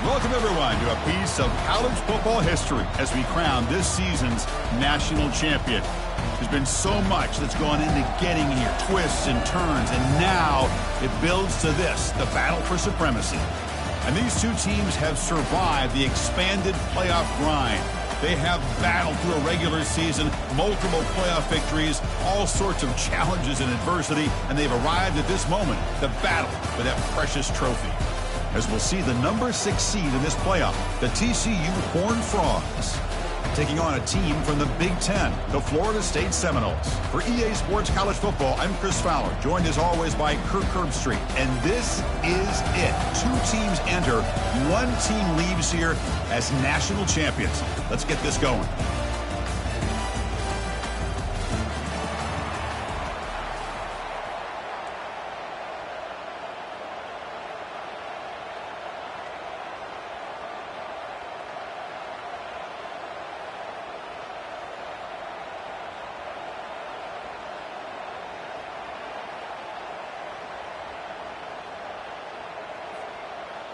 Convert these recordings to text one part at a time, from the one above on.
Welcome, everyone, to a piece of college football history as we crown this season's national champion. There's been so much that's gone into getting here, twists and turns, and now it builds to this, the battle for supremacy. And these two teams have survived the expanded playoff grind. They have battled through a regular season, multiple playoff victories, all sorts of challenges and adversity, and they've arrived at this moment, the battle for that precious trophy. As we'll see the number 6 seed in this playoff, the TCU Horned Frogs, taking on a team from the Big Ten, the Florida State Seminoles. For EA Sports College Football, I'm Chris Fowler, joined as always by Kirk Herbstreit. And this is it. 2 teams enter, 1 team leaves here as national champions. Let's get this going.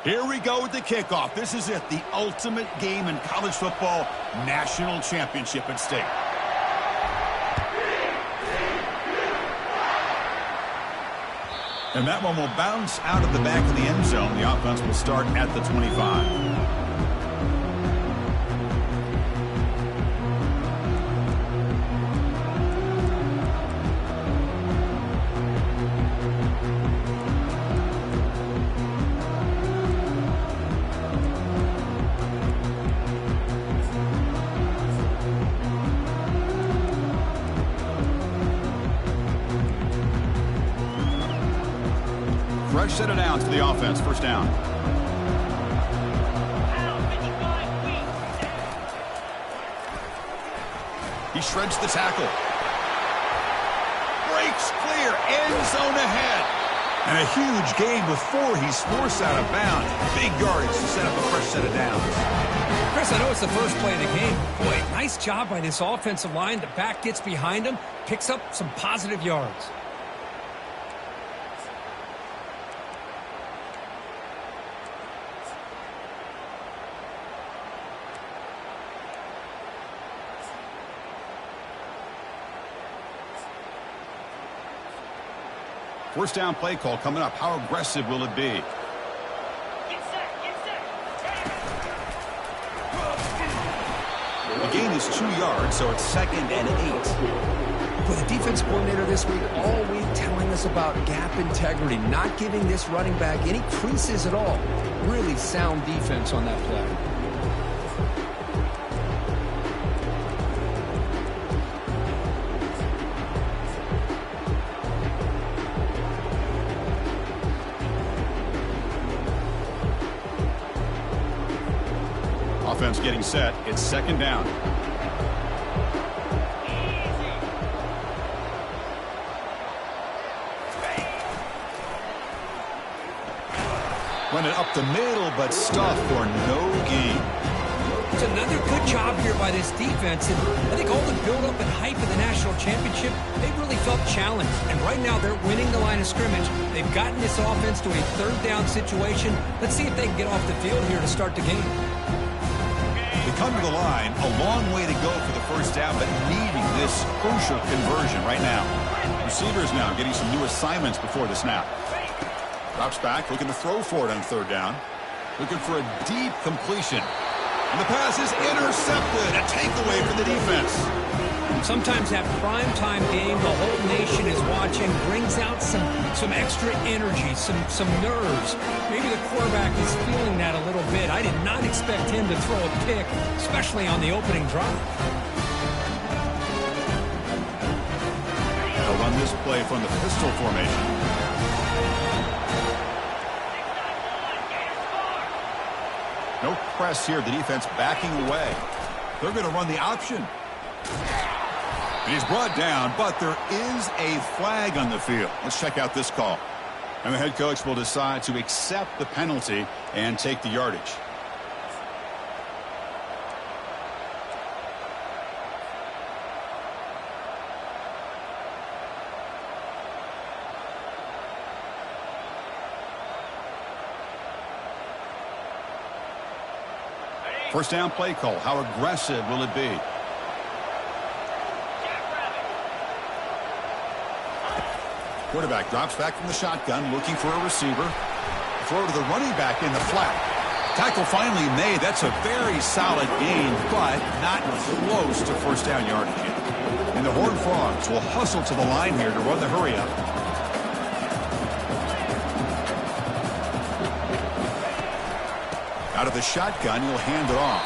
Here we go with the kickoff. This is it, the ultimate game in college football, national championship at stake. And that one will bounce out of the back of the end zone. The offense will start at the 25. Fresh set of downs to the offense. First down. He shreds the tackle. Breaks clear. End zone ahead. And a huge gain with 4. He's forced out of bounds. Big yardage to set up a fresh set of downs. Chris, I know it's the first play of the game. Boy, nice job by this offensive line. The back gets behind him, picks up some positive yards. First down play call coming up. How aggressive will it be? The gain is 2 yards, so it's 2nd and 8. For the defense coordinator this week, all week telling us about gap integrity, not giving this running back any creases at all. Really sound defense on that play. Offense getting set. It's 2nd down. Run it up the middle, but stuffed for no gain. It's another good job here by this defense. And I think all the build-up and hype of the national championship, they really felt challenged. And right now, they're winning the line of scrimmage. They've gotten this offense to a 3rd down situation. Let's see if they can get off the field here to start the game. They come to the line, a long way to go for the first down, but needing this crucial conversion right now. Receivers now getting some new assignments before the snap. Drops back, looking to throw for it on 3rd down. Looking for a deep completion. And the pass is intercepted. A takeaway for the defense. Sometimes that primetime game, the whole nation is watching, brings out some extra energy, some nerves. Maybe the quarterback is feeling that a little bit. I did not expect him to throw a pick, especially on the opening drive. They'll run this play from the pistol formation. No press here. The defense backing away. They're going to run the option. And he's brought down, but there is a flag on the field. Let's check out this call. And the head coach will decide to accept the penalty and take the yardage. First down play call. How aggressive will it be? Quarterback drops back from the shotgun, looking for a receiver. Throw to the running back in the flat. Tackle finally made. That's a very solid gain, but not close to first down yardage yet. And the Horned Frogs will hustle to the line here to run the hurry up. Out of the shotgun, he'll hand it off.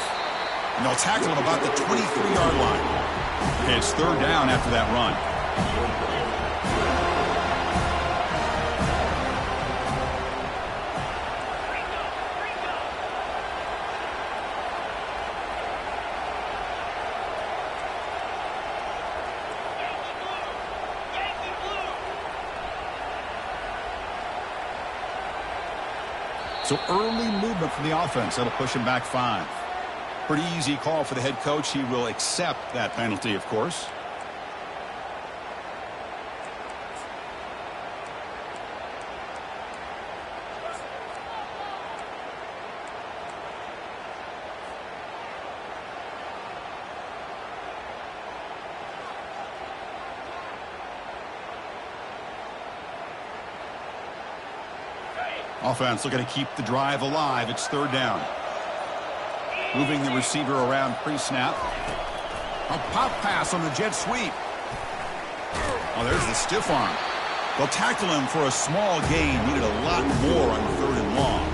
And they'll tackle him about the 23-yard line. It's third down after that run. So early movement from the offense. That'll push him back 5. Pretty easy call for the head coach. He will accept that penalty, of course. Offense looking to keep the drive alive. It's third down. Moving the receiver around pre-snap. A pop pass on the jet sweep. Oh, there's the stiff arm. They'll tackle him for a small gain. Needed a lot more on third and long.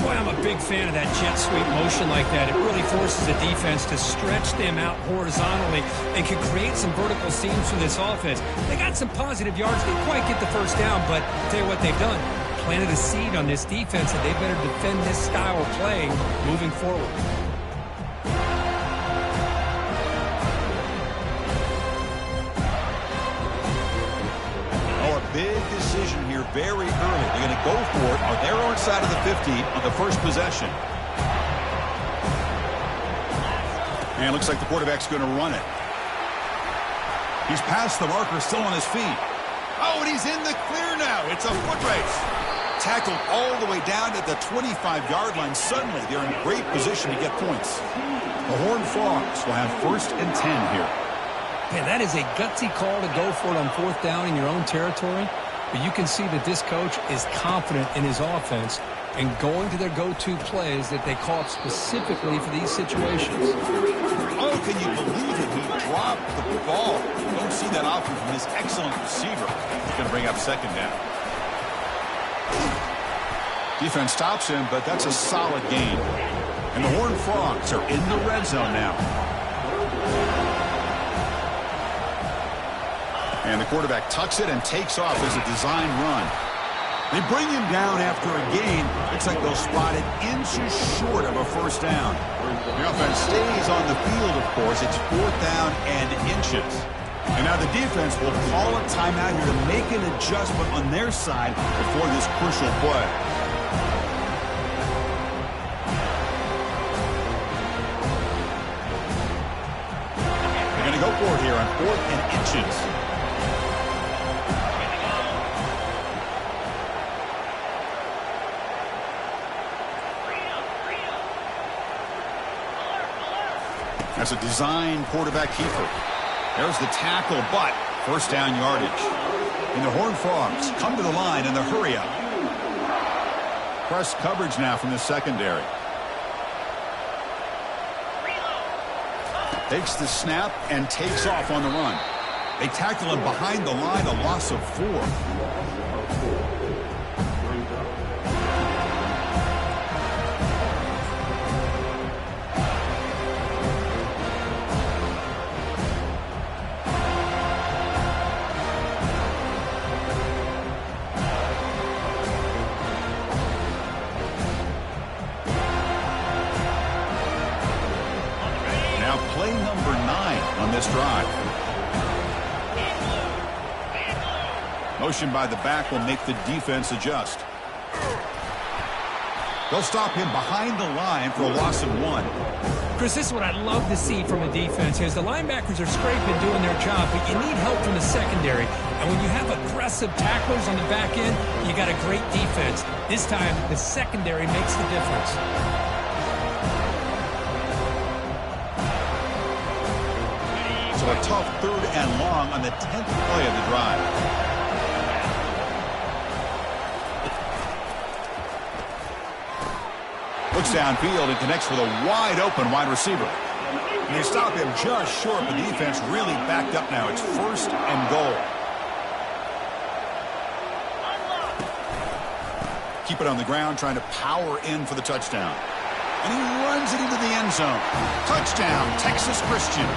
Boy, I'm a big fan of that jet sweep motion like that. It really forces the defense to stretch them out horizontally and can create some vertical seams for this offense. They got some positive yards. Didn't quite get the first down, but I'll tell you what they've done. Planted a seed on this defense, and they better defend this style of play moving forward. Oh, a big decision here very early. They're going to go for it on their own side of the 50 on the first possession. And it looks like the quarterback's going to run it. He's past the marker, still on his feet. Oh, and he's in the clear now. It's a foot race. Tackled all the way down at the 25-yard line. Suddenly, they're in great position to get points. The Horned Frogs will have first and 10 here. Man, that is a gutsy call to go for it on fourth down in your own territory. But you can see that this coach is confident in his offense and going to their go-to plays that they call up specifically for these situations. Oh, can you believe it? He dropped the ball. You don't see that often from this excellent receiver. He's going to bring up second down. Defense stops him, but that's a solid gain. And the Horned Frogs are in the red zone now. And the quarterback tucks it and takes off as a design run. They bring him down after a gain. Looks like they'll spot it inches short of a first down. The offense stays on the field, of course. It's fourth down and inches. And now the defense will call a timeout here to make an adjustment on their side before this crucial play. They're going to go for it here on fourth and inches. That's a design quarterback keeper. There's the tackle, but first down yardage. And the Horned Frogs come to the line in the hurry up. Press coverage now from the secondary. Takes the snap and takes off on the run. They tackle him behind the line, a loss of 4. Play number 9 on this drive. Motion by the back will make the defense adjust. They'll stop him behind the line for a loss of 1. Chris, this is what I love to see from a defense is the linebackers are scraping, doing their job, but you need help from the secondary. And when you have aggressive tacklers on the back end, you got a great defense. This time, the secondary makes the difference. So a tough 3rd and long on the 10th play of the drive. Looks downfield and connects with a wide-open wide receiver. And they stop him just short. The defense really backed up now. It's 1st and goal. Keep it on the ground, trying to power in for the touchdown. And he runs it into the end zone. Touchdown, Texas Christian.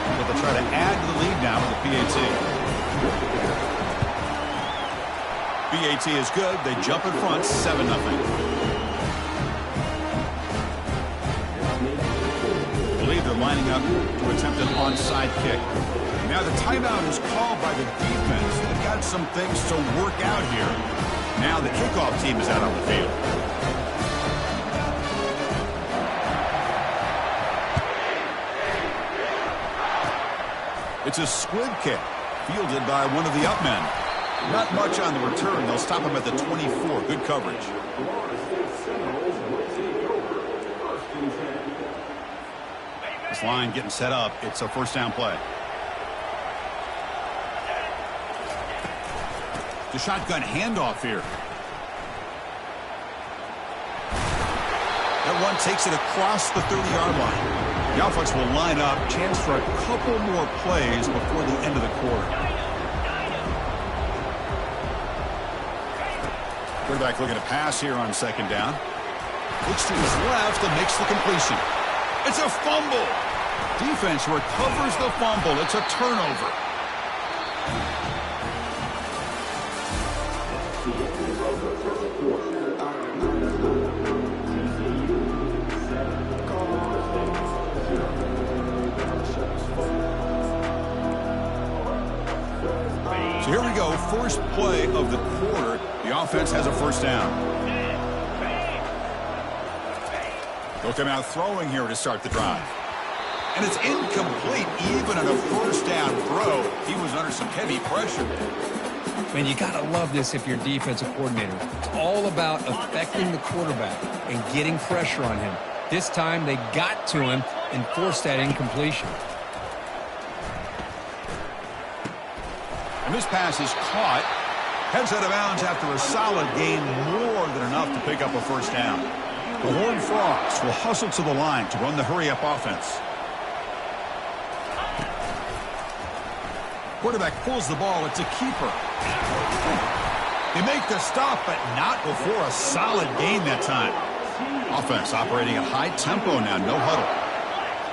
But they'll try to add to the lead now with the PAT. PAT is good. They jump in front, 7-0. They're lining up to attempt an onside kick. Now the timeout is called by the defense. They've got some things to work out here. Now the kickoff team is out on the field. It's a squib kick fielded by one of the up men. Not much on the return. They'll stop him at the 24. Good coverage. This line getting set up. It's a 1st down play. The shotgun handoff here. That one takes it across the 30-yard line. The offense will line up. Chance for a couple more plays before the end of the quarter. Quarterback looking to pass here on 2nd down. Looks to his left and makes the completion. It's a fumble. Defense recovers the fumble. It's a turnover. So here we go. First play of the quarter. The offense has a 1st down. They'll come out throwing here to start the drive. And it's incomplete even on a 1st down throw. He was under some heavy pressure. Man, you got to love this if you're a defensive coordinator. It's all about affecting the quarterback and getting pressure on him. This time they got to him and forced that incompletion. And this pass is caught. Heads out of bounds after a solid gain, more than enough to pick up a 1st down. The Horned Frogs will hustle to the line to run the hurry-up offense. Quarterback pulls the ball. It's a keeper. They make the stop, but not before a solid gain that time. Offense operating at high tempo now. No huddle.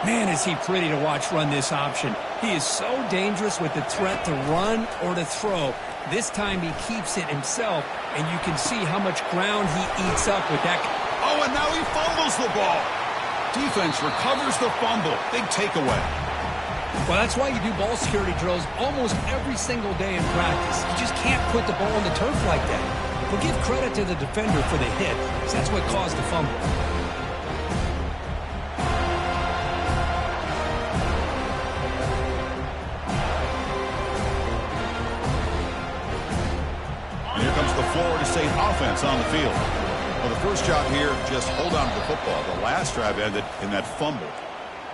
Man, is he pretty to watch run this option. He is so dangerous with the threat to run or to throw. This time he keeps it himself, and you can see how much ground he eats up with that. Oh, and now he fumbles the ball. Defense recovers the fumble. Big takeaway. Well, that's why you do ball security drills almost every single day in practice. You just can't put the ball on the turf like that. But give credit to the defender for the hit, because that's what caused the fumble. And here comes the Florida State offense on the field. Well, the first job here, just hold on to the football. The last drive ended in that fumble.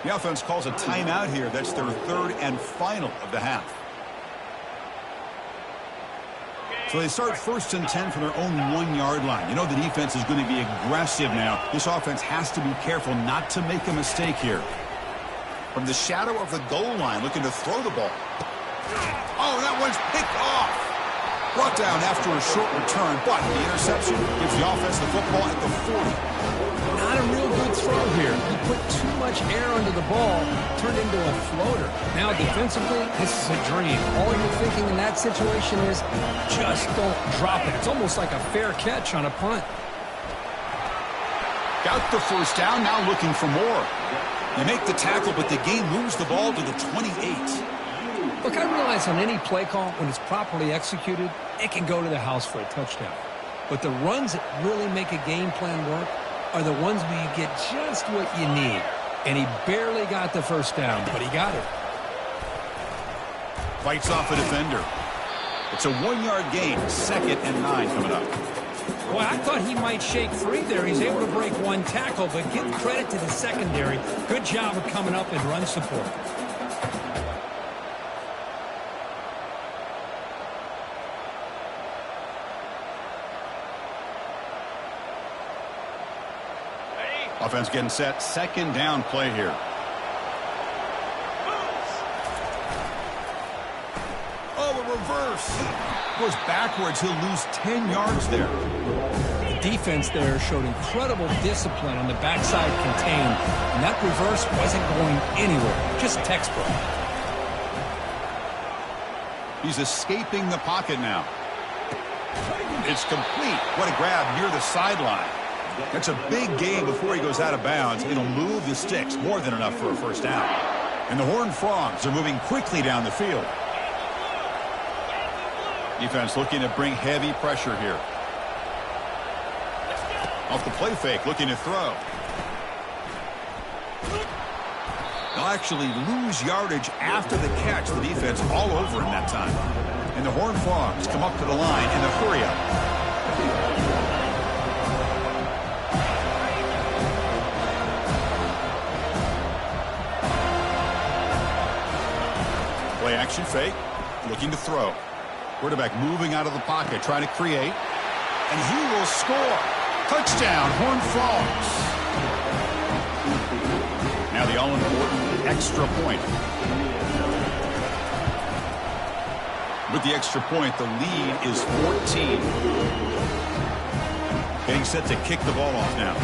The offense calls a timeout here. That's their 3rd and final of the half. So they start 1st and 10 from their own 1-yard line. You know the defense is going to be aggressive now. This offense has to be careful not to make a mistake here. From the shadow of the goal line, looking to throw the ball. Oh, that one's picked off. Brought down after a short return, but the interception gives the offense the football at the 40. Not a real good throw here. He put too much air under the ball, turned into a floater. Now defensively, this is a dream. All you're thinking in that situation is just don't drop it. It's almost like a fair catch on a punt. Got the 1st down, now looking for more. They make the tackle, but the game moves the ball to the 28. Look, I realize on any play call, when it's properly executed, it can go to the house for a touchdown. But the runs that really make a game plan work are the ones where you get just what you need. And he barely got the 1st down, but he got it. Fights off a defender. It's a 1-yard gain, 2nd and 9 coming up. Well, I thought he might shake free there. He's able to break one tackle, but give credit to the secondary. Good job of coming up in run support. Offense getting set. Second down play here. Oh, a reverse. Goes backwards. He'll lose 10 yards there. The defense there showed incredible discipline on the backside contained, and that reverse wasn't going anywhere. Just textbook. He's escaping the pocket now. It's complete. What a grab near the sideline. That's a big gain before he goes out of bounds. It'll move the sticks, more than enough for a first down. And the Horned Frogs are moving quickly down the field. Defense looking to bring heavy pressure here. Off the play fake, looking to throw. They'll actually lose yardage after the catch. The defense all over him that time. And the Horned Frogs come up to the line in a hurry-up. Play action fake, looking to throw. Quarterback moving out of the pocket, trying to create. And he will score. Touchdown, Horned Frogs. Now the all-important extra point. With the extra point, the lead is 14. Getting set to kick the ball off now.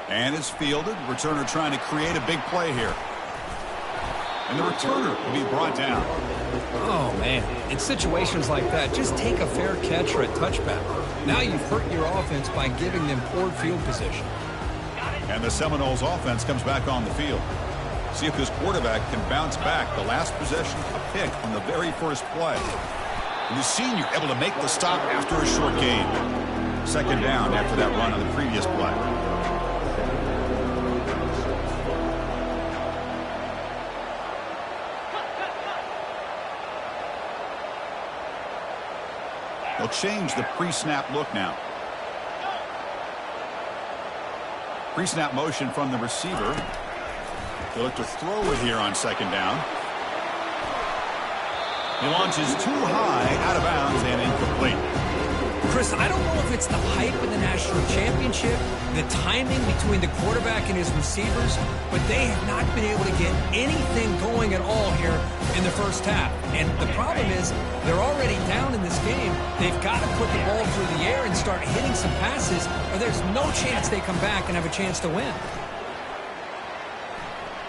And it's fielded. Returner trying to create a big play here. And the returner will be brought down. Oh, man. In situations like that, just take a fair catch or a touchback. Now you've hurt your offense by giving them poor field position. And the Seminoles offense comes back on the field. See if this quarterback can bounce back. The last possession, a pick on the very first play. And the senior able to make the stop after a short gain. Second down after that run on the previous play. They'll change the pre-snap look now. Pre-snap motion from the receiver. They'll look to throw it here on second down. He launches too high, out of bounds, and incomplete. Chris, I don't know if it's the hype of the national championship, the timing between the quarterback and his receivers, but they have not been able to get anything going at all here in the first half. And the problem is they're already down in this game. They've got to put the ball through the air and start hitting some passes, or there's no chance they come back and have a chance to win.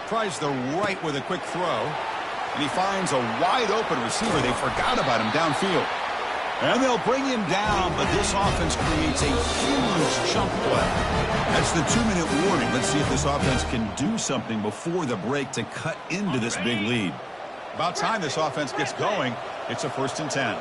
Tries the right with a quick throw, and he finds a wide-open receiver. They forgot about him downfield. And they'll bring him down, but this offense creates a huge chunk play. That's the 2-minute warning. Let's see if this offense can do something before the break to cut into this big lead. About time this offense gets going. It's a 1st and 10.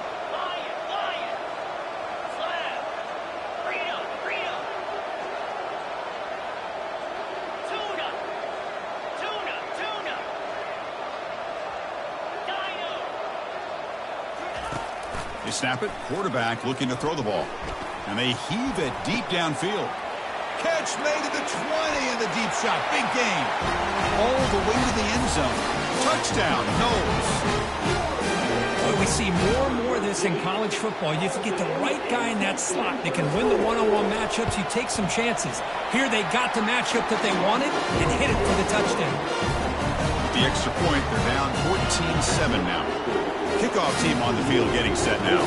They snap it. Quarterback looking to throw the ball. And they heave it deep downfield. Catch made to the 20 in the deep shot. Big gain. All the way to the end zone. Touchdown, Knowles. Well, we see more and more of this in college football. You have to get the right guy in that slot. They can win the one-on-one matchups. You take some chances. Here they got the matchup that they wanted and hit it for the touchdown. The extra point, they're down 14-7 now. Kickoff team on the field getting set now.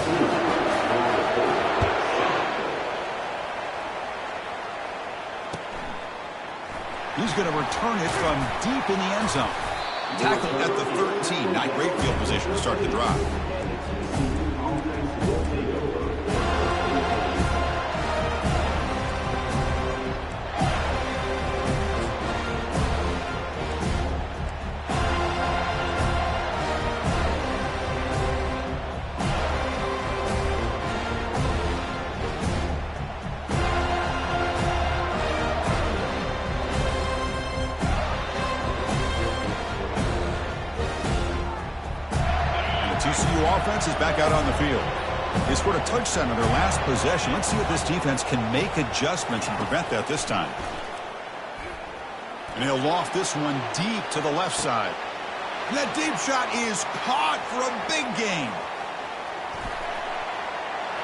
He's going to return it from deep in the end zone. Tackled at the 13. Not great field position to start the drive. TCU offense is back out on the field. They scored a touchdown on their last possession. Let's see if this defense can make adjustments and prevent that this time. And he'll loft this one deep to the left side. And that deep shot is caught for a big gain.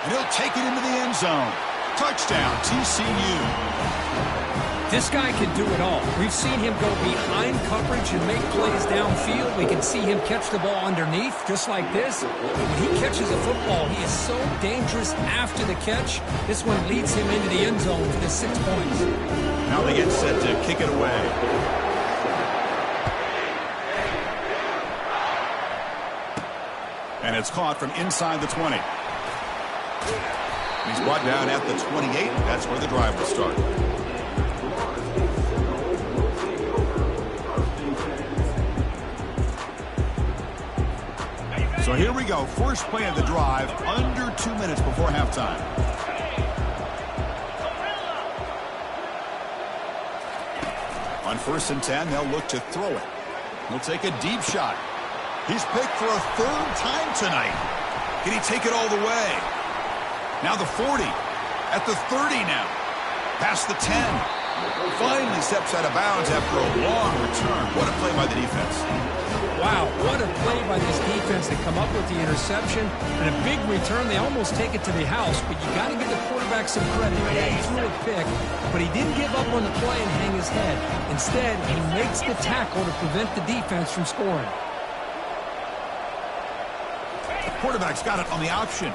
And he'll take it into the end zone. Touchdown, TCU. This guy can do it all. We've seen him go behind coverage and make plays downfield. We can see him catch the ball underneath, just like this. When he catches a football, he is so dangerous after the catch. This one leads him into the end zone for the 6 points. Now they get set to kick it away. And it's caught from inside the 20. He's brought down at the 28. That's where the drive will start. So here we go. First play of the drive, under 2 minutes before halftime. On 1st and 10, they'll look to throw it. He'll take a deep shot. He's picked for a 3rd time tonight. Can he take it all the way? Now the 40. At the 30 now. Past the 10. Finally steps out of bounds after a long return. What a play by the defense. Wow, what a play by this defense to come up with the interception and a big return. They almost take it to the house, but you got to give the quarterback some credit. Yeah, he threw a pick, but he didn't give up on the play and hang his head. Instead, he makes the tackle to prevent the defense from scoring. The quarterback's got it on the option.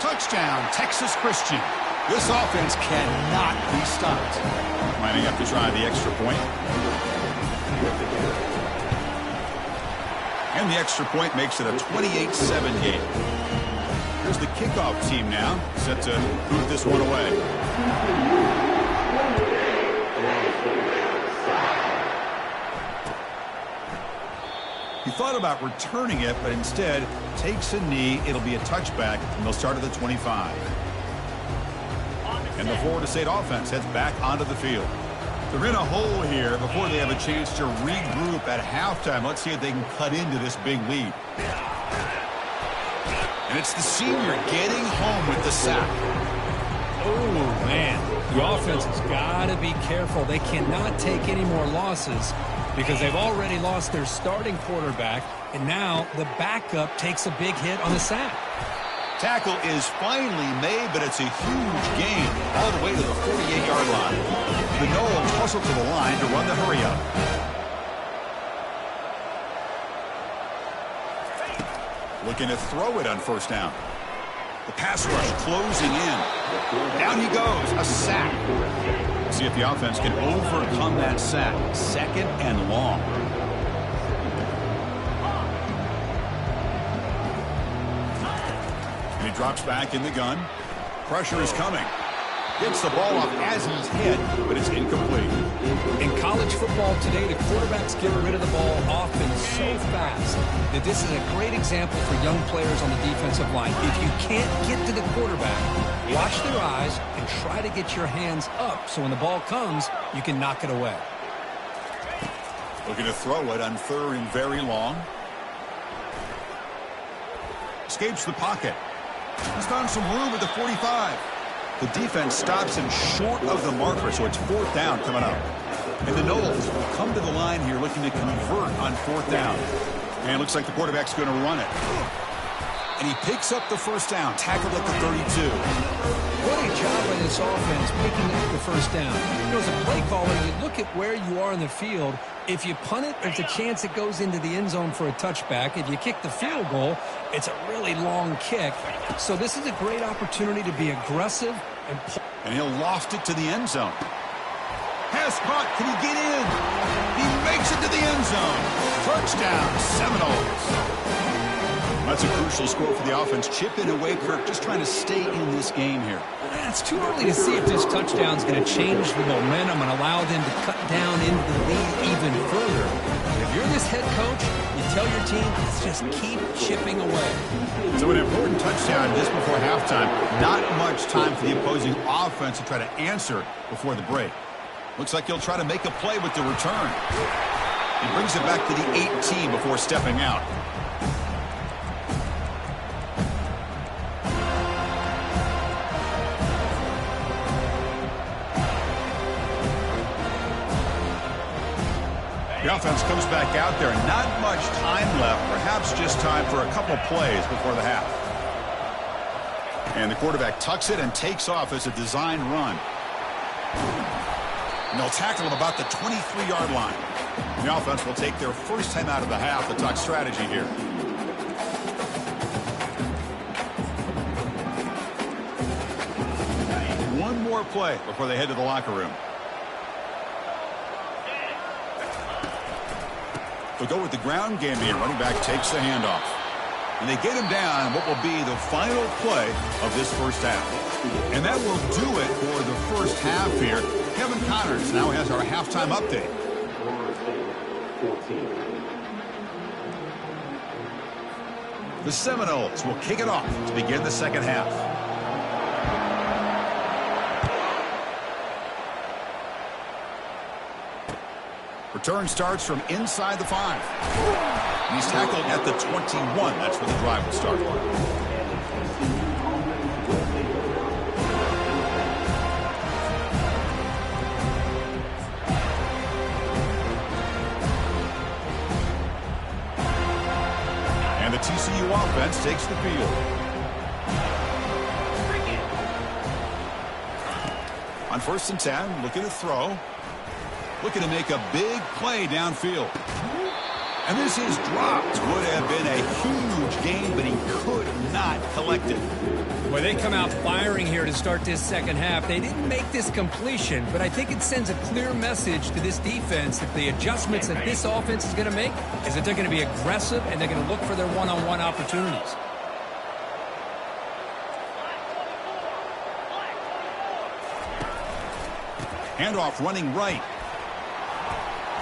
Touchdown, Texas Christian. This offense cannot be stopped. Lining up to try the extra point. And the extra point makes it a 28-7 game. Here's the kickoff team now, set to boot this one away. He thought about returning it, but instead takes a knee. It'll be a touchback, and they'll start at the 25. And the Florida State offense heads back onto the field. They're in a hole here before they have a chance to regroup at halftime. Let's see if they can cut into this big lead. And it's the senior getting home with the sack. Oh, man. The offense has got to be careful. They cannot take any more losses because they've already lost their starting quarterback, and now the backup takes a big hit on the sack. Tackle is finally made, but it's a huge gain all the way to the 48-yard line. The Noles hustle to the line to run the hurry-up. Looking to throw it on 1st down. The pass rush closing in. Down he goes, a sack. See if the offense can overcome that sack. 2nd and long. And he drops back in the gun. Pressure is coming. Gets the ball off as he's hit, but it's incomplete. In college football today, the quarterbacks get rid of the ball often so fast that this is a great example for young players on the defensive line. If you can't get to the quarterback, watch their eyes and try to get your hands up so when the ball comes, you can knock it away. Looking to throw it on 3rd and very long. Escapes the pocket. He's found some room at the 45. The defense stops him short of the marker, so it's 4th down coming up. And the Noles will come to the line here looking to convert on 4th down. And it looks like the quarterback's going to run it. And he picks up the 1st down, tackled at the 32. What a job by this offense picking up the 1st down. You know, as a play caller, you look at where you are in the field. If you punt it, there's a chance it goes into the end zone for a touchback. If you kick the field goal, it's a really long kick. So this is a great opportunity to be aggressive. And he'll loft it to the end zone. Pass caught. Can he get in? He makes it to the end zone. Touchdown, Seminoles. That's a crucial score for the offense. Chipping away, Kirk, just trying to stay in this game here. It's too early to see if this touchdown is going to change the momentum and allow them to cut down into the lead even further. If you're this head coach, you tell your team, let's just keep chipping away. So an important touchdown just before halftime. Not much time for the opposing offense to try to answer before the break. Looks like he'll try to make a play with the return. He brings it back to the 18 before stepping out. The offense comes back out there. Not much time left. Perhaps just time for a couple plays before the half. And the quarterback tucks it and takes off as a design run. And they'll tackle him about the 23-yard line. The offense will take their first time out of the half. The tuck strategy here. One more play before they head to the locker room. They'll go with the ground game here. Running back takes the handoff. And they get him down what will be the final play of this first half. And that will do it for the first half here. Kevin Connors now has our halftime update. The Seminoles will kick it off to begin the second half. Return starts from inside the 5. And he's tackled at the 21. That's where the drive will start. And the TCU offense takes the field. On 1st and 10, looking to throw. Looking to make a big play downfield. And this is dropped. Would have been a huge gain, but he could not collect it. Well, they come out firing here to start this second half. They didn't make this completion, but I think it sends a clear message to this defense that the adjustments that this offense is going to make is that they're going to be aggressive and they're going to look for their one-on-one opportunities. Handoff running right.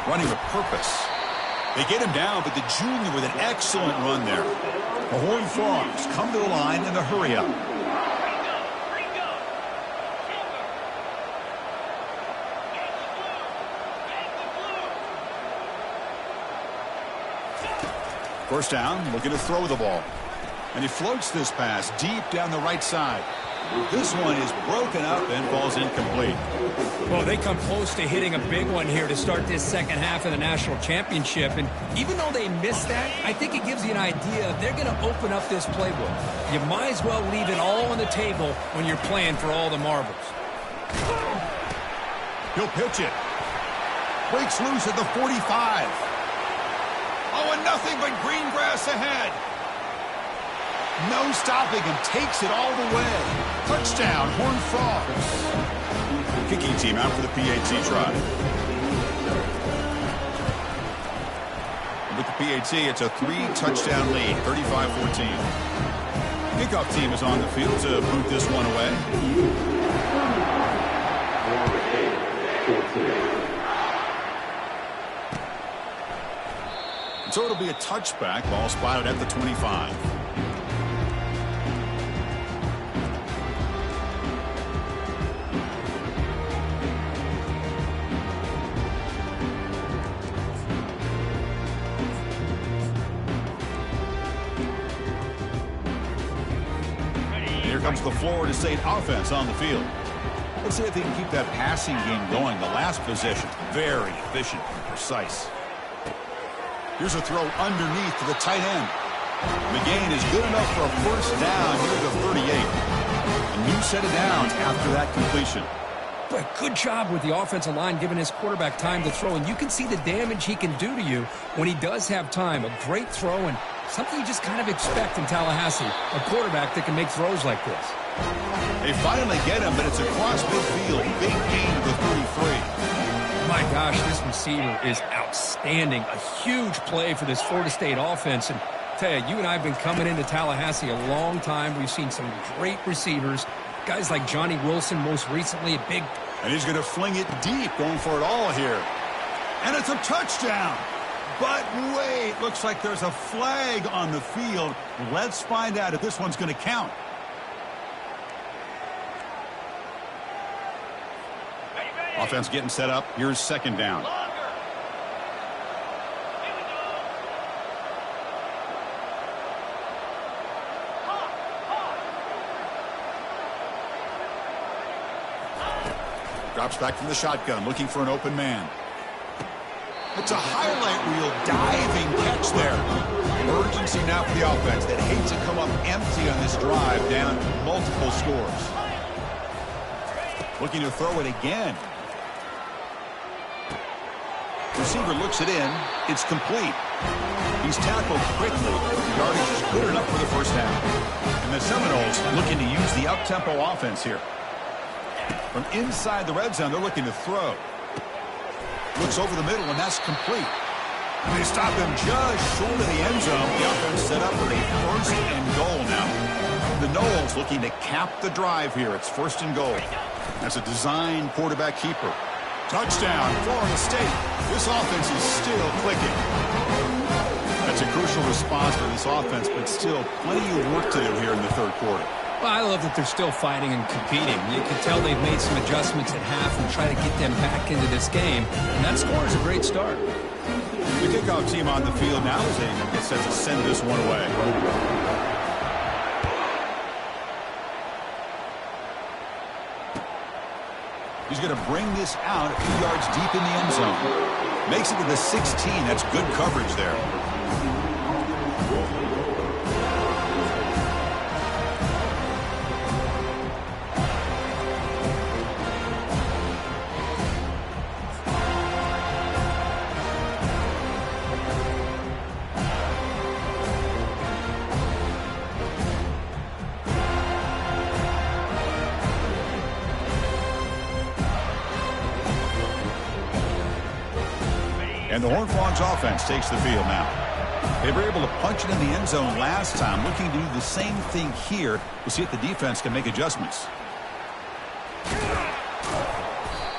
Running with purpose. They get him down, but the junior with an excellent run there. The Horned Frogs come to the line in the hurry up. First down, looking to throw the ball. And he floats this pass deep down the right side. This one is broken up and falls incomplete. Well, they come close to hitting a big one here to start this second half of the national championship. And even though they missed that, I think it gives you an idea they're going to open up this playbook. You might as well leave it all on the table when you're playing for all the marbles. He'll pitch it. Breaks loose at the 45. Oh, and nothing but green grass ahead. No stopping him. Takes it all the way. Touchdown, Horned Frogs. Kicking team out for the PAT try. With the PAT, it's a 3-touchdown lead, 35-14. Kickoff team is on the field to boot this one away. So it'll be a touchback. Ball spotted at the 25. Here comes the Florida State offense on the field. Let's see if they can keep that passing game going. The last possession, very efficient and precise. Here's a throw underneath to the tight end. The gain is good enough for a first down near the 38. A new set of downs after that completion. But good job with the offensive line giving his quarterback time to throw. And you can see the damage he can do to you when he does have time. A great throw and something you just kind of expect in Tallahassee. A quarterback that can make throws like this. They finally get him, but it's across midfield. Big gain to the 33. My gosh, this receiver is outstanding. A huge play for this Florida State offense. And tell you, you and I have been coming into Tallahassee a long time. We've seen some great receivers. Guys like Johnny Wilson, most recently, a big... And he's going to fling it deep, going for it all here. And it's a touchdown. But wait, looks like there's a flag on the field. Let's find out if this one's going to count. Offense getting set up. Here's second down. Drops back from the shotgun, looking for an open man. It's a highlight reel diving catch there. Urgency now for the offense that hates to come up empty on this drive, down multiple scores. Looking to throw it again. Receiver looks it in. It's complete. He's tackled quickly. The yardage is good enough for the first down. And the Seminoles looking to use the up-tempo offense here. From inside the red zone, they're looking to throw. Looks over the middle, and that's complete. And they stop him just short of the end zone. The offense set up with a first and goal now. The Noles looking to cap the drive here. It's first and goal. That's a design quarterback keeper. Touchdown, Florida State. This offense is still clicking. That's a crucial response for this offense, but still plenty of work to do here in the third quarter. Well, I love that they're still fighting and competing. You can tell they've made some adjustments at half and try to get them back into this game. And that score is a great start. The kickoff team on the field now as they get set to send this one away. He's going to bring this out a few yards deep in the end zone. Makes it to the 16. That's good coverage there. And the Horned Frogs offense takes the field now. They were able to punch it in the end zone last time. Looking to do the same thing here. We'll see if the defense can make adjustments.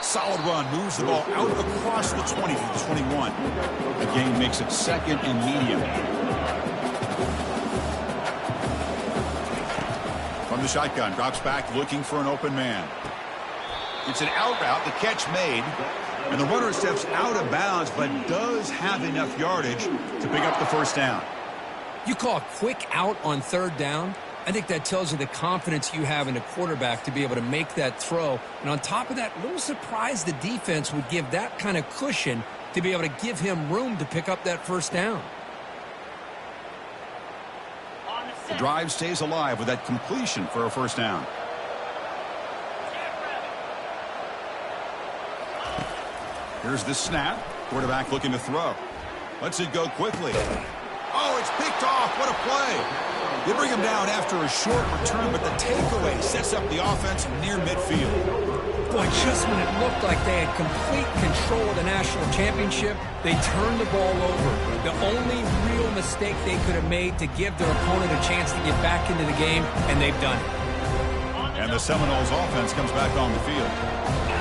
Solid run. Moves the ball out across the 20 to the 21. The game makes it second and medium. From the shotgun. Drops back looking for an open man. It's an out route. The catch made. And the runner steps out of bounds, but does have enough yardage to pick up the first down. You call a quick out on third down. I think that tells you the confidence you have in the quarterback to be able to make that throw. And on top of that, a little surprised the defense would give that kind of cushion to be able to give him room to pick up that first down. The drive stays alive with that completion for a first down. Here's the snap. Quarterback looking to throw. Lets it go quickly. Oh, it's picked off. What a play. They bring him down after a short return, but the takeaway sets up the offense near midfield. Boy, just when it looked like they had complete control of the national championship, they turned the ball over. The only real mistake they could have made to give their opponent a chance to get back into the game, and they've done it. And the Seminoles offense comes back on the field.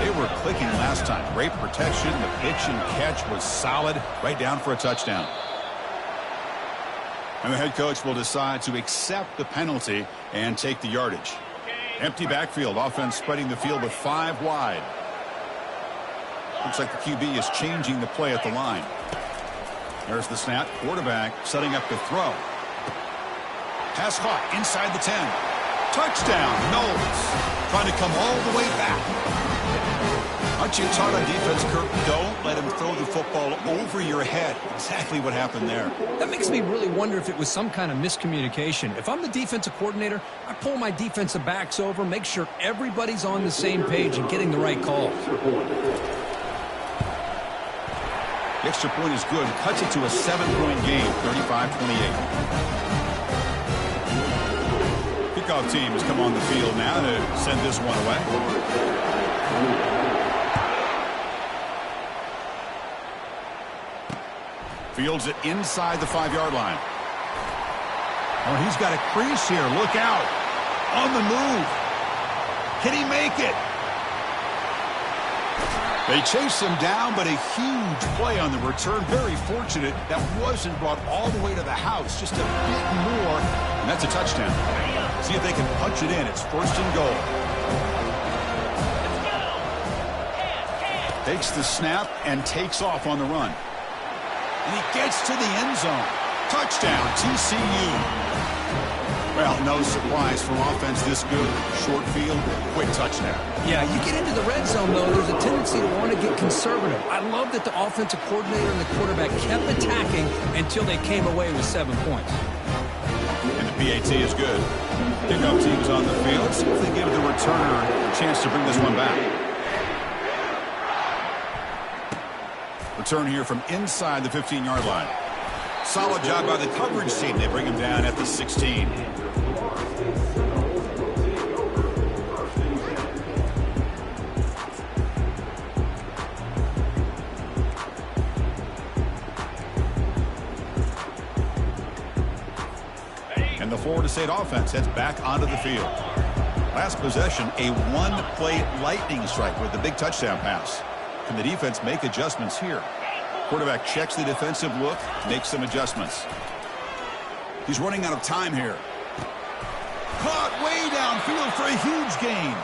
They were clicking last time. Great protection. The pitch and catch was solid. Right down for a touchdown. And the head coach will decide to accept the penalty and take the yardage. Empty backfield. Offense spreading the field with 5 wide. Looks like the QB is changing the play at the line. There's the snap. Quarterback setting up the throw. Pass caught inside the 10. Touchdown, Noles. Trying to come all the way back. Aren't you taught on defense, Kirk? Don't let him throw the football over your head. Exactly what happened there. That makes me really wonder if it was some kind of miscommunication. If I'm the defensive coordinator, I pull my defensive backs over, make sure everybody's on the same page and getting the right call. The extra point is good. Cuts it to a 7-point game, 35-28. Kickoff team has come on the field now to send this one away. Fields it inside the 5-yard line. Oh, he's got a crease here. Look out. On the move. Can he make it? They chase him down, but a huge play on the return. Very fortunate that wasn't brought all the way to the house. Just a bit more, and that's a touchdown. See if they can punch it in. It's first and goal. Takes the snap and takes off on the run. And he gets to the end zone. Touchdown, TCU. Well, no surprise for offense this good. Short field, quick touchdown. Yeah, you get into the red zone, though, there's a tendency to want to get conservative. I love that the offensive coordinator and the quarterback kept attacking until they came away with 7 points. And the PAT is good. Pickup teams on the field. Let's see if they give the returner a chance to bring this one back. Return here from inside the 15-yard line. Solid job by the coverage team. They bring him down at the 16. And the Florida State offense heads back onto the field. Last possession, a one-play lightning strike with the big touchdown pass. Can the defense make adjustments here? Quarterback checks the defensive look, makes some adjustments. He's running out of time here. Caught way downfield for a huge gain.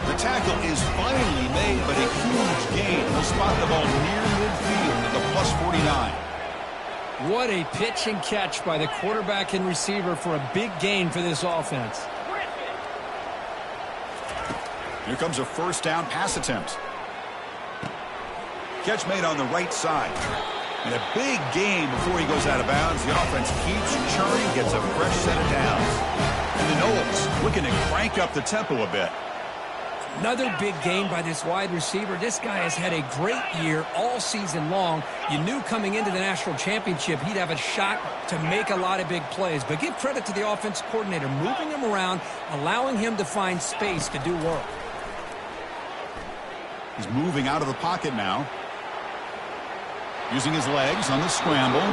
The tackle is finally made, but a huge gain. He'll spot the ball near midfield at the +49. What a pitch and catch by the quarterback and receiver for a big gain for this offense. Here comes a first down pass attempt. Catch made on the right side. And a big gain before he goes out of bounds. The offense keeps churning, gets a fresh set of downs. And the Noles looking to crank up the tempo a bit. Another big gain by this wide receiver. This guy has had a great year all season long. You knew coming into the national championship he'd have a shot to make a lot of big plays. But give credit to the offensive coordinator, moving him around, allowing him to find space to do work. He's moving out of the pocket now. Using his legs on the scramble.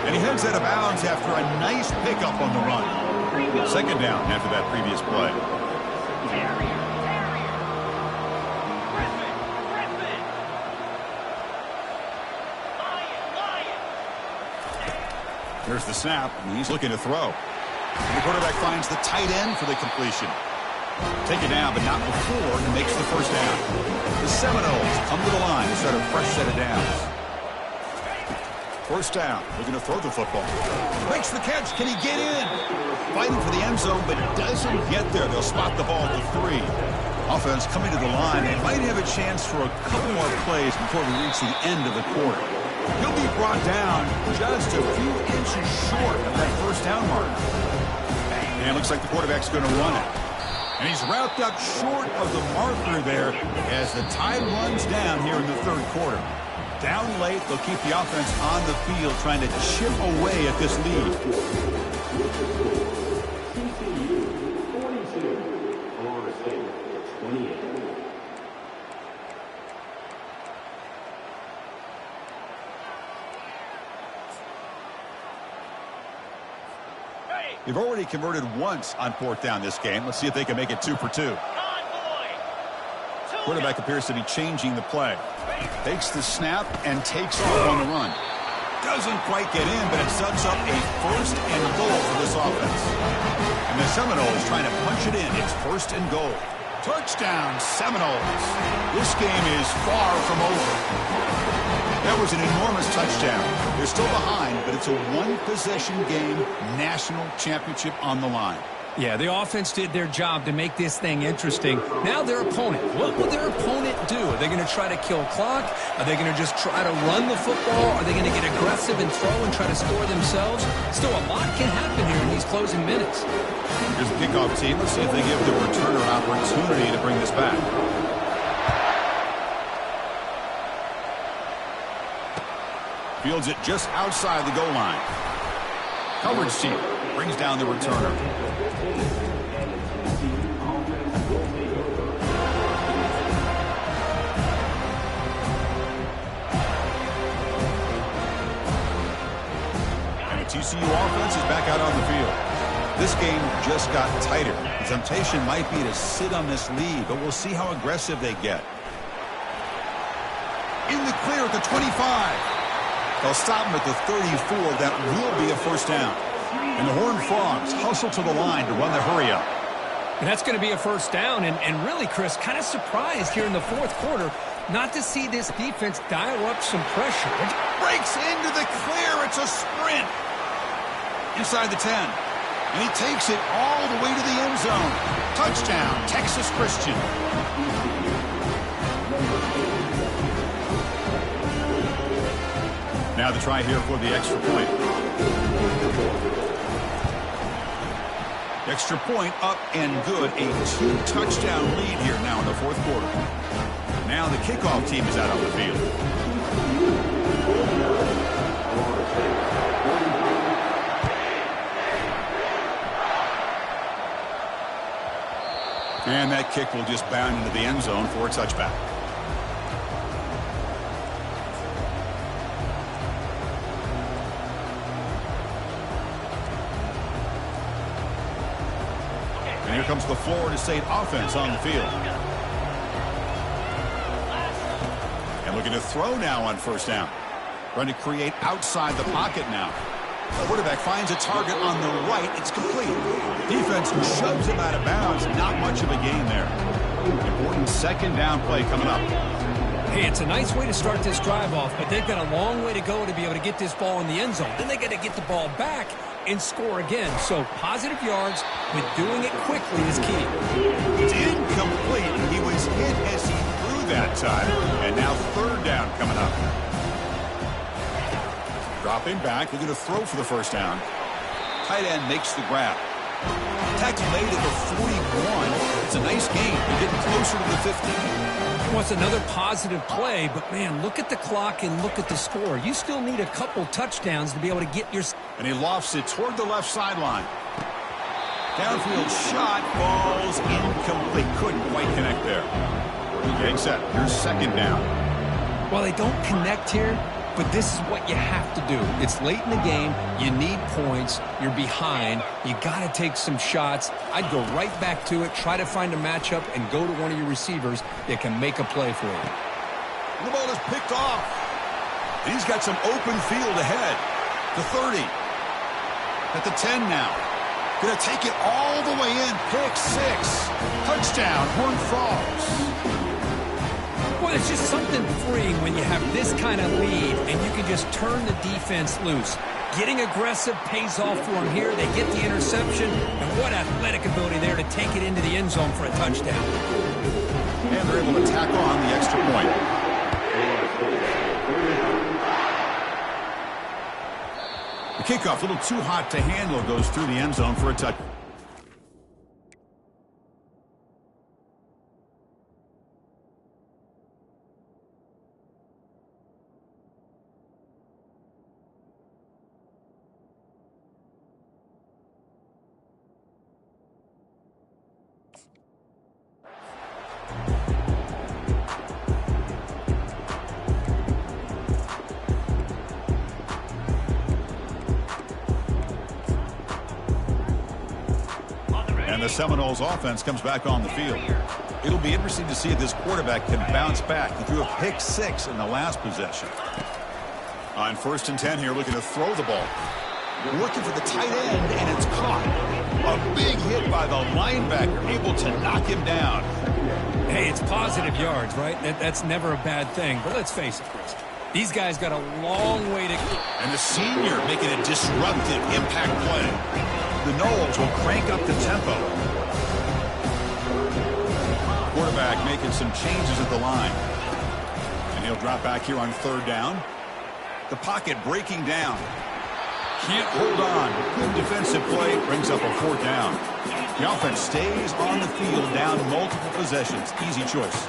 And he heads out of bounds after a nice pickup on the run. Second down after that previous play. Here's the snap, and he's looking to throw. And the quarterback finds the tight end for the completion. Taken down, but not before he makes the first down. The Seminoles come to the line to start a fresh set of downs. First down, looking to throw the football. Makes the catch. Can he get in? Fighting for the end zone, but doesn't get there. They'll spot the ball at the 3. Offense coming to the line. They might have a chance for a couple more plays before we reach the end of the quarter. He'll be brought down just a few inches short of that first down mark. And it looks like the quarterback's going to run it. And he's wrapped up short of the marker there as the tide runs down here in the third quarter. Down late, they'll keep the offense on the field trying to chip away at this lead. They've already converted once on fourth down this game. Let's see if they can make it 2 for 2. Quarterback appears to be changing the play. Takes the snap and takes off on the run. Doesn't quite get in, but it sets up a first and goal for this offense. And the Seminoles trying to punch it in. It's first and goal. Touchdown, Seminoles. This game is far from over. That was an enormous touchdown. They're still behind, but it's a one-possession game, national championship on the line. Yeah, the offense did their job to make this thing interesting. Now their opponent. What will their opponent do? Are they going to try to kill clock? Are they going to just try to run the football? Are they going to get aggressive and throw and try to score themselves? Still, a lot can happen here in these closing minutes. Here's the kickoff team. Let's see if they give the returner an opportunity to bring this back. Fields it just outside the goal line. Coverage team brings down the returner. And the TCU offense is back out on the field. This game just got tighter. The temptation might be to sit on this lead, but we'll see how aggressive they get. In the clear at the 25. They'll stop him at the 34. That will be a first down. And the Horned Frogs hustle to the line to run the hurry-up. And that's going to be a first down. And really, Chris, kind of surprised here in the fourth quarter not to see this defense dial up some pressure. It breaks into the clear. It's a sprint. Inside the 10. And he takes it all the way to the end zone. Touchdown, Texas Christian. Now the try here for the extra point. Extra point up and good. A 2-touchdown lead here now in the fourth quarter. Now the kickoff team is out on the field. And that kick will just bound into the end zone for a touchback. And here comes the Florida State offense on the field. And looking to throw now on first down. Trying to create outside the pocket now. The quarterback finds a target on the right. It's complete. Defense shoves him out of bounds. Not much of a gain there. Important second down play coming up. Hey, it's a nice way to start this drive off, but they've got a long way to go to be able to get this ball in the end zone. Then they got to get the ball back and score again. So positive yards, but doing it quickly is key. It's incomplete. He was hit as he threw that time. And now third down coming up. Dropping back, looking to throw for the first down. Tight end makes the grab. Tackle made at the 41. It's a nice gain. You're getting closer to the 50. Well, it's another positive play, but man, look at the clock and look at the score. You still need a couple touchdowns to be able to get your... And he lofts it toward the left sideline. Downfield shot, falls incomplete. Couldn't quite connect there. Getting set. Here's second down. Well, they don't connect here, but this is what you have to do. It's late in the game. You need points. You're behind. You got to take some shots. I'd go right back to it, try to find a matchup, and go to one of your receivers that can make a play for you. The ball is picked off. And he's got some open field ahead. The 30. At the 10 now. Going to take it all the way in. Pick 6. Touchdown, Horned Frogs. Well, it's just something freeing when you have this kind of lead and you can just turn the defense loose. Getting aggressive pays off for them here. They get the interception, and what athletic ability there to take it into the end zone for a touchdown. And they're able to tack on the extra point. The kickoff, a little too hot to handle, goes through the end zone for a touchdown. And the Seminoles offense comes back on the field. It'll be interesting to see if this quarterback can bounce back. He threw a pick 6 in the last possession. On 1st and 10 here, looking to throw the ball. Looking for the tight end, and it's caught. A big hit by the linebacker, able to knock him down. Hey, it's positive yards, right? That's never a bad thing. But let's face it, Chris. These guys got a long way to go. And the senior making a disruptive impact play. The Noles will crank up the tempo. Quarterback making some changes at the line. And he'll drop back here on 3rd down. The pocket breaking down. Can't hold on. Good defensive play. Brings up a 4th down. The offense stays on the field down multiple possessions. Easy choice.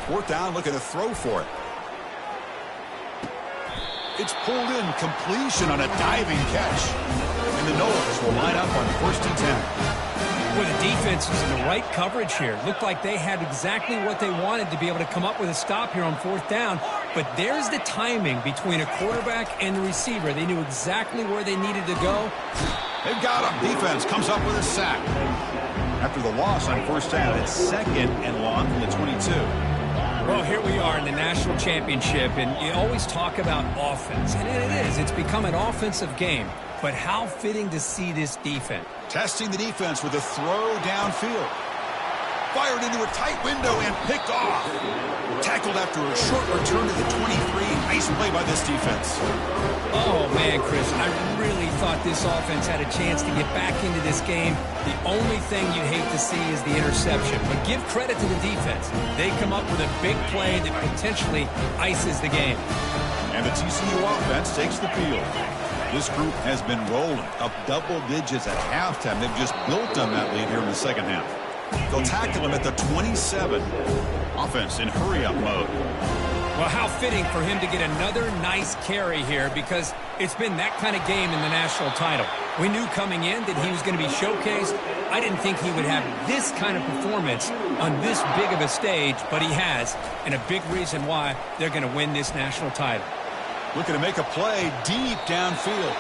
Fourth down, looking to throw for it. It's pulled in, completion on a diving catch. And the Noles will line up on 1st and 10. Well, the defense is in the right coverage here. Looked like they had exactly what they wanted to be able to come up with a stop here on 4th down. But there's the timing between a quarterback and the receiver. They knew exactly where they needed to go. They've got him. Defense comes up with a sack. After the loss on 1st down, it's 2nd and long from the 22. Well, here we are in the national championship, and you always talk about offense. And it is. It's become an offensive game. But how fitting to see this defense. Testing the defense with a throw downfield. fired into a tight window and picked off. Tackled after a short return to the 23. Nice play by this defense. Oh, man, Chris, I really thought this offense had a chance to get back into this game. The only thing you'd hate to see is the interception. But give credit to the defense. They come up with a big play that potentially ices the game. And the TCU offense takes the field. This group has been rolling up double digits at halftime. They've just built on that lead here in the second half. They'll tackle him at the 27. Offense in hurry-up mode. Well, how fitting for him to get another nice carry here, because it's been that kind of game in the national title. We knew coming in that he was going to be showcased. I didn't think he would have this kind of performance on this big of a stage, but he has, and a big reason why they're going to win this national title. Looking to make a play deep downfield.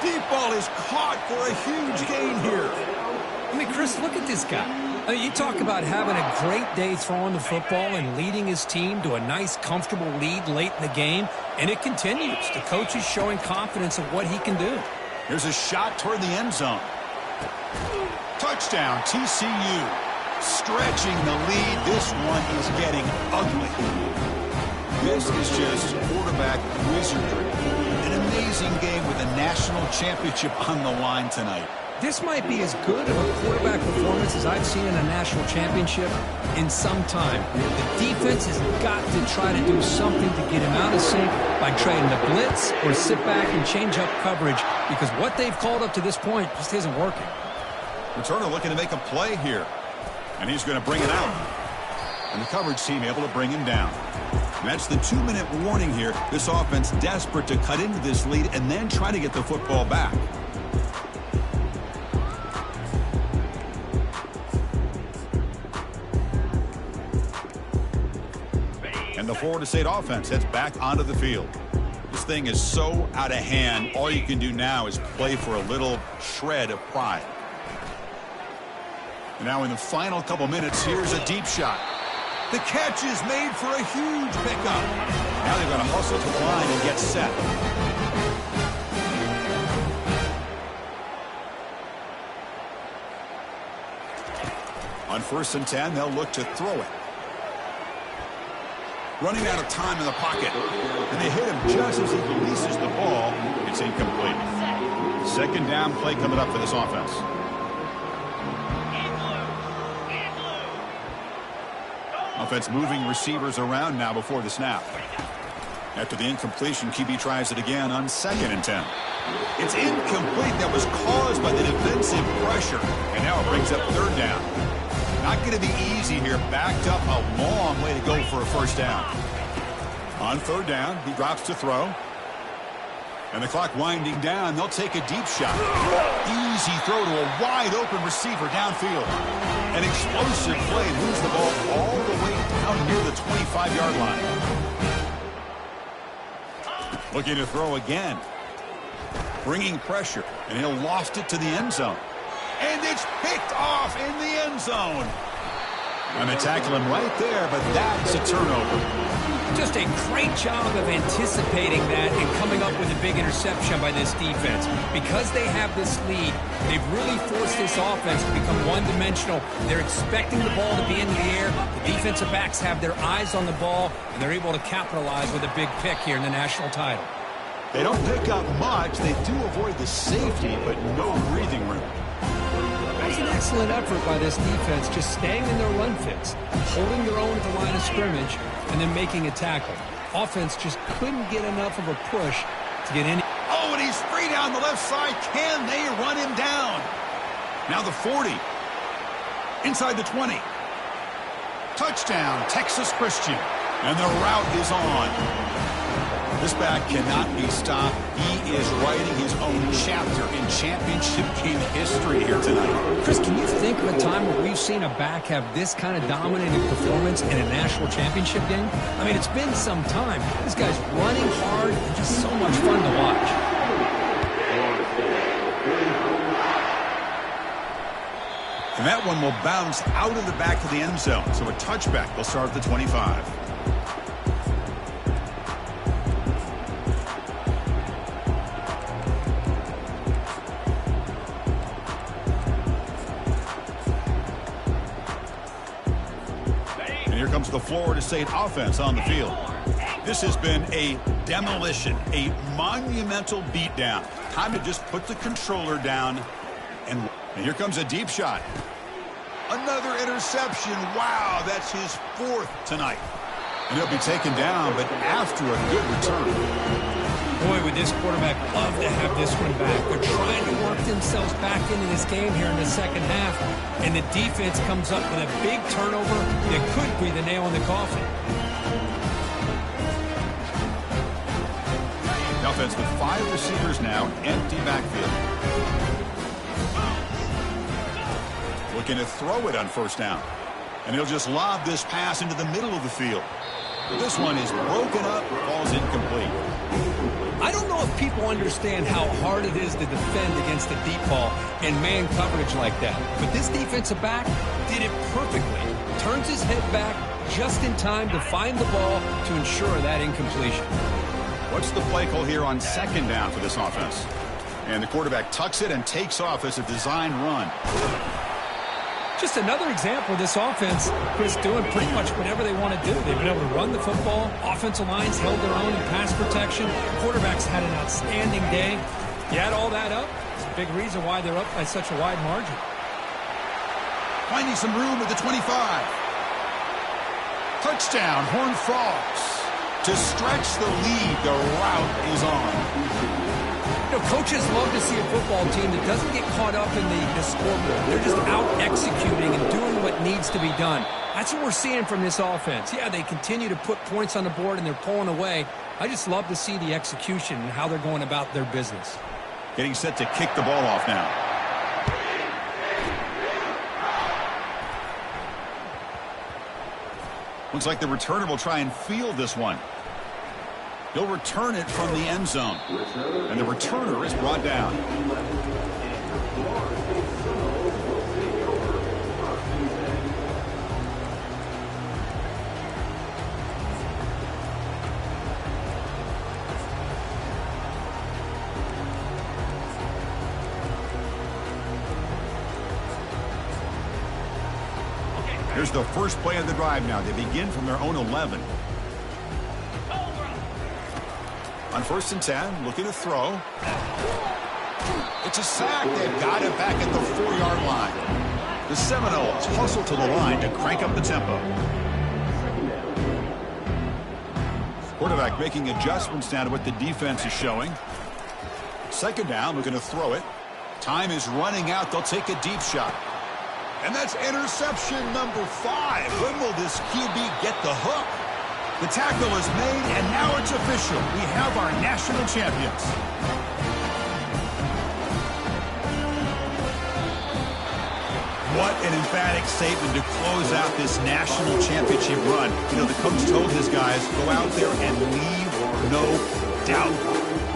Deep ball is caught for a huge gain here. I mean, Chris, look at this guy. I mean, you talk about having a great day throwing the football and leading his team to a nice, comfortable lead late in the game, and it continues. The coach is showing confidence of what he can do. Here's a shot toward the end zone. Touchdown, TCU. Stretching the lead. This one is getting ugly. This is just quarterback wizardry. An amazing game with a national championship on the line tonight. This might be as good of a quarterback performance as I've seen in a national championship in some time. The defense has got to try to do something to get him out of sync by trying to blitz or sit back and change up coverage, because what they've called up to this point just isn't working. Returner looking to make a play here, and he's going to bring it out. And the coverage team able to bring him down. And that's the 2-minute warning here. This offense desperate to cut into this lead and then try to get the football back. And the Florida State offense heads back onto the field. This thing is so out of hand, all you can do now is play for a little shred of pride. And now in the final couple minutes, here's a deep shot. The catch is made for a huge pickup. Now they've got to hustle to the line and get set. On 1st and 10, they'll look to throw it. Running out of time in the pocket. And they hit him just as he releases the ball. It's incomplete. Second down play coming up for this offense. Offense moving receivers around now before the snap. After the incompletion, QB tries it again on 2nd and 10. It's incomplete. That was caused by the defensive pressure. And now it brings up 3rd down. Not going to be easy here. Backed up a long way to go for a 1st down. On 3rd down, he drops to throw. And the clock winding down. They'll take a deep shot. Easy throw to a wide open receiver downfield. An explosive play, moves the ball all the way down near the 25-yard line. Looking to throw again. Bringing pressure, and he'll loft it to the end zone. And it's picked off in the end zone. And they tackle him right there, but that's a turnover. Just a great job of anticipating that and coming up with a big interception by this defense. Because they have this lead, they've really forced this offense to become one-dimensional. They're expecting the ball to be in the air. The defensive backs have their eyes on the ball, and they're able to capitalize with a big pick here in the national title. They don't pick up much. They do avoid the safety, but no breathing room. That was an excellent effort by this defense, just staying in their run fits, holding their own at the line of scrimmage, and then making a tackle. Offense just couldn't get enough of a push to get in. Oh, and he's free down the left side. Can they run him down? Now the 40. Inside the 20. Touchdown, Texas Christian. And the route is on. This back cannot be stopped. He is writing his own chapter in championship game history here tonight. Chris, can you think of a time where we've seen a back have this kind of dominating performance in a national championship game? I mean, it's been some time. This guy's running hard and just so much fun to watch. And that one will bounce out of the back of the end zone. So a touchback will start at the 25. comes the Florida State offense on the field. This has been a demolition, a monumental beatdown. Time to just put the controller down. And here comes a deep shot. Another interception. Wow, that's his 4th tonight. And he'll be taken down, but after a good return. Boy, would this quarterback love to have this one back. They're trying to work themselves back into this game here in the second half, and the defense comes up with a big turnover that could be the nail in the coffin. The offense with 5 receivers now, empty backfield. Looking to throw it on first down. And he'll just lob this pass into the middle of the field. This one is broken up, falls incomplete. I don't know if people understand how hard it is to defend against a deep ball in man coverage like that. But this defensive back did it perfectly. Turns his head back just in time to find the ball to ensure that incompletion. What's the play call here on second down for this offense? And the quarterback tucks it and takes off as a design run. Just another example of this offense, Chris, doing pretty much whatever they want to do. They've been able to run the football. Offensive lines held their own in pass protection. Quarterbacks had an outstanding day. You add all that up, it's a big reason why they're up by such a wide margin. Finding some room at the 25. Touchdown, Horned Frogs. To stretch the lead, the route is on. You know, coaches love to see a football team that doesn't get caught up in the scoreboard. They're just out executing and doing what needs to be done. That's what we're seeing from this offense. Yeah, they continue to put points on the board and they're pulling away. I just love to see the execution and how they're going about their business. Getting set to kick the ball off now. Looks like the returner will try and field this one. He'll return it from the end zone. And the returner is brought down. Here's the first play of the drive now. They begin from their own 11. On 1st and 10, looking to throw. It's a sack. They've got it back at the 4-yard line. The Seminoles hustle to the line to crank up the tempo. Quarterback making adjustments now to what the defense is showing. 2nd down, looking to throw it. Time is running out. They'll take a deep shot. And that's interception number 5. When will this QB get the hook? The tackle is made, and now it's official. We have our national champions. What an emphatic statement to close out this national championship run. You know, the coach told his guys, go out there and leave no doubt.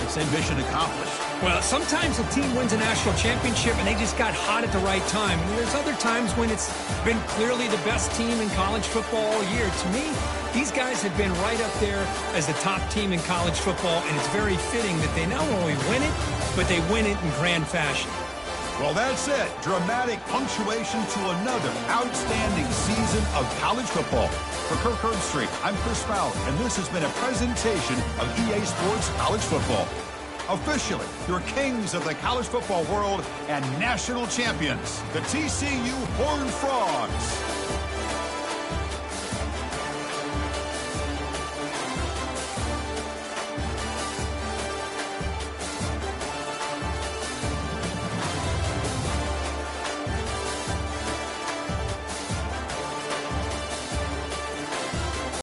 It's a mission accomplished. Well, sometimes a team wins a national championship and they just got hot at the right time. And there's other times when it's been clearly the best team in college football all year. To me, these guys have been right up there as the top team in college football, and it's very fitting that they not only win it, but they win it in grand fashion. Well, that's it. Dramatic punctuation to another outstanding season of college football. For Kirk Herbstreit, I'm Chris Fowler, and this has been a presentation of EA Sports College Football. Officially, your kings of the college football world and national champions, the TCU Horned Frogs.